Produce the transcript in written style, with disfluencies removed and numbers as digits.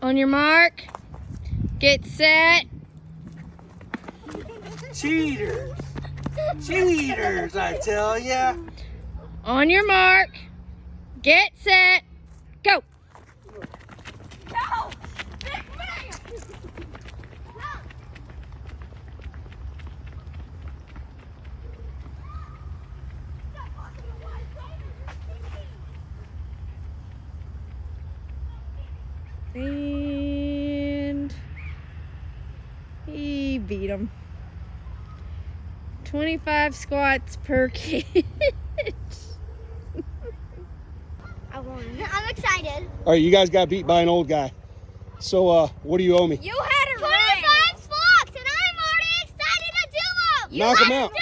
On your mark. Get set. Cheaters. Cheaters, I tell ya. On your mark. Get set. Go. No! Big man! And he beat him. 25 squats per kid. I won. I'm excited. All right, you guys got beat by an old guy. So, what do you owe me? You had a 25 spots, and I'm already excited to do them. Knock him out.